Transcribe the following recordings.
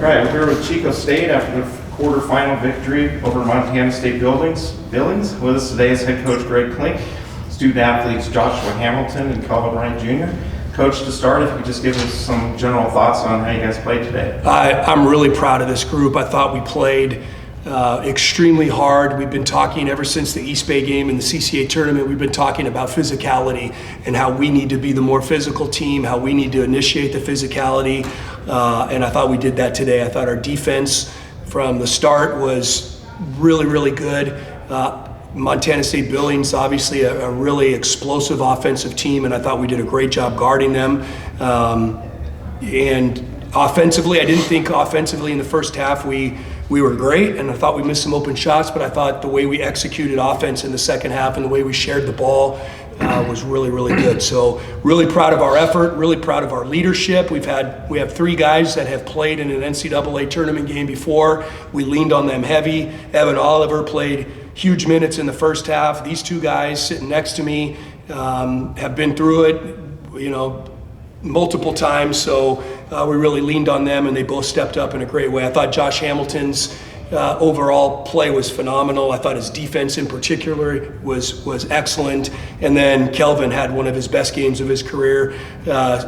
All right, we're here with Chico State after the quarterfinal victory over Montana State Billings. With us today is head coach Greg Clink, student athletes Joshua Hamilton and Kelvin Wright Jr. Coach, to start, if you could just give us some general thoughts on how you guys played today. I'm really proud of this group. I thought we played extremely hard. We've been talking ever since the East Bay game and the CCA tournament, we've been talking about physicality and how we need to be the more physical team, how we need to initiate the physicality, and I thought we did that today. I thought our defense from the start was really, really good. Montana State Billings, obviously a really explosive offensive team, and I thought we did a great job guarding them. And offensively, I didn't think offensively in the first half we were great, and I thought we missed some open shots, but I thought the way we executed offense in the second half and the way we shared the ball was really, really good. So really proud of our effort, really proud of our leadership. We have 3 guys that have played in an NCAA tournament game before. We leaned on them heavy. Evan Oliver played huge minutes in the first half. These 2 guys sitting next to me have been through it, multiple times, so we really leaned on them, and they both stepped up in a great way. I thought Josh Hamilton's overall play was phenomenal. I thought his defense in particular was excellent, and then Kelvin had one of his best games of his career.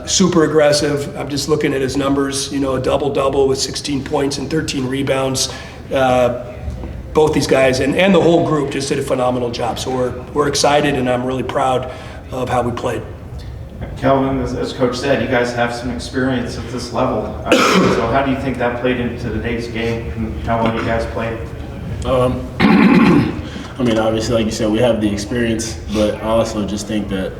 Super aggressive. I'm just looking at his numbers, a double-double with 16 points and 13 rebounds. Both these guys and the whole group just did a phenomenal job, so we're excited, and I'm really proud of how we played. Kelvin, as Coach said, you guys have some experience at this level. So how do you think that played into today's game and how well you guys played? Obviously, like you said, we have the experience, but I also just think that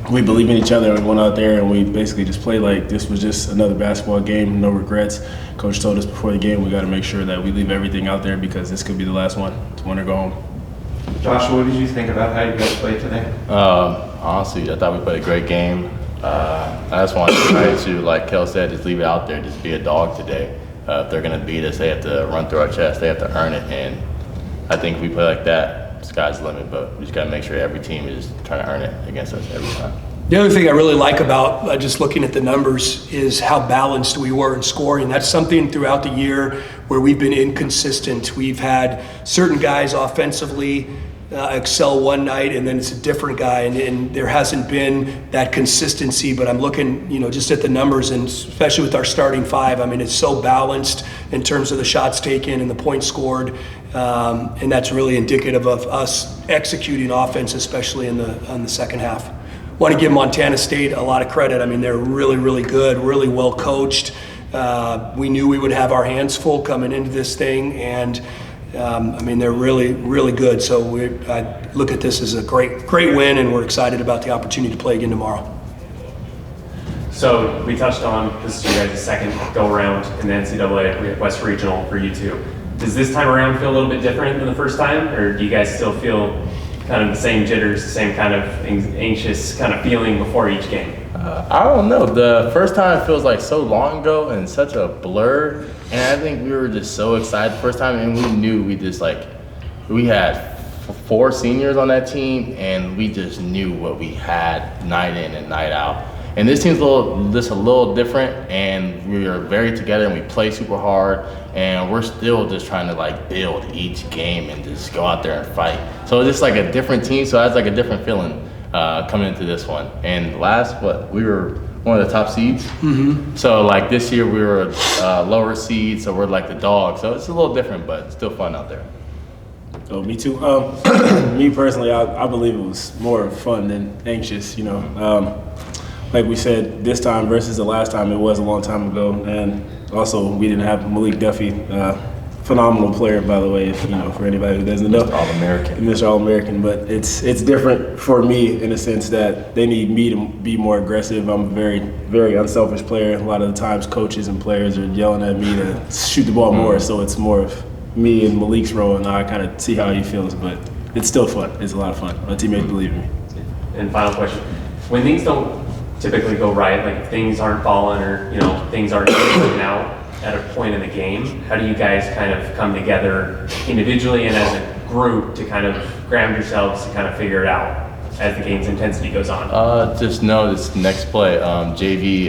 we believe in each other and went out there and we basically just played like this was just another basketball game, no regrets. Coach told us before the game we got to make sure that we leave everything out there because this could be the last one to win or go home. Joshua, what did you think about how you guys played today? Honestly, I thought we played a great game. I just want to try to, like Kel said, just leave it out there, just be a dog today. If they're going to beat us, they have to run through our chest, they have to earn it, and I think if we play like that, sky's the limit, but we just got to make sure every team is trying to earn it against us every time. The other thing I really like about just looking at the numbers is how balanced we were in scoring. That's something throughout the year where we've been inconsistent. We've had certain guys offensively excel one night and then it's a different guy, and there hasn't been that consistency, but I'm looking just at the numbers, and especially with our starting 5, it's so balanced in terms of the shots taken and the points scored, and that's really indicative of us executing offense, especially on the second half. Want to give Montana State a lot of credit. They're really, really good, really well coached. We knew we would have our hands full coming into this thing, and they're really, really good. So I look at this as a great win, and we're excited about the opportunity to play again tomorrow. So we touched on this is your guys' second go-around in the NCAA West Regional for you two. Does this time around feel a little bit different than the first time, or do you guys still feel kind of the same jitters, the same kind of anxious kind of feeling before each game? I don't know. The first time feels like so long ago and such a blur, and I think we were just so excited the first time, and we knew we had 4 seniors on that team, and we just knew what we had night in and night out. And this team's a little different, and we are very together, and we play super hard, and we're still just trying to build each game and just go out there and fight. So it's just like a different team, so that's like a different feeling coming into this one. And we were one of the top seeds. Mm-hmm. So this year we were lower seed, so we're like the dog. So it's a little different, but still fun out there. Oh, me too. Me personally, I believe it was more fun than anxious. Like we said, this time versus the last time, it was a long time ago, and also we didn't have Malik Duffy, phenomenal player, by the way, for anybody who doesn't know. Mr. All-American, but it's different for me in the sense that they need me to be more aggressive. I'm a very, very unselfish player. A lot of the times coaches and players are yelling at me to shoot the ball more, so it's more of me and Malik's role, and I kind of see how he feels, but it's still fun. It's a lot of fun. My teammates believe in me. And final question, when things don't typically go right, like if things aren't falling or things aren't working out at a point in the game, how do you guys kind of come together individually and as a group to kind of ground yourselves to kind of figure it out? as the game's intensity goes on? Just know this next play, JV,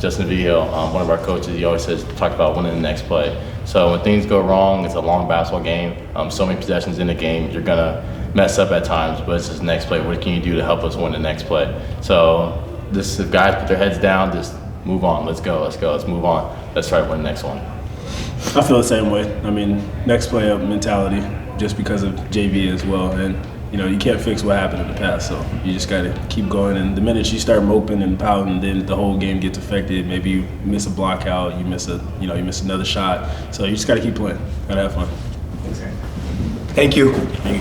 Justin Vigil, one of our coaches, he always says, talk about winning the next play. So when things go wrong, it's a long basketball game, so many possessions in the game, you're gonna mess up at times, but it's just the next play. What can you do to help us win the next play? So this, if guys put their heads down, just move on. Let's go, let's move on. Let's try to win the next one. I feel the same way. I mean, next play up mentality, just because of JV as well. And, you can't fix what happened in the past, so you just got to keep going. And the minute you start moping and pouting, then the whole game gets affected. Maybe you miss a block out, you miss another shot. So you just got to keep playing. Got to have fun. Thanks, Aaron. Thank you. Thank you.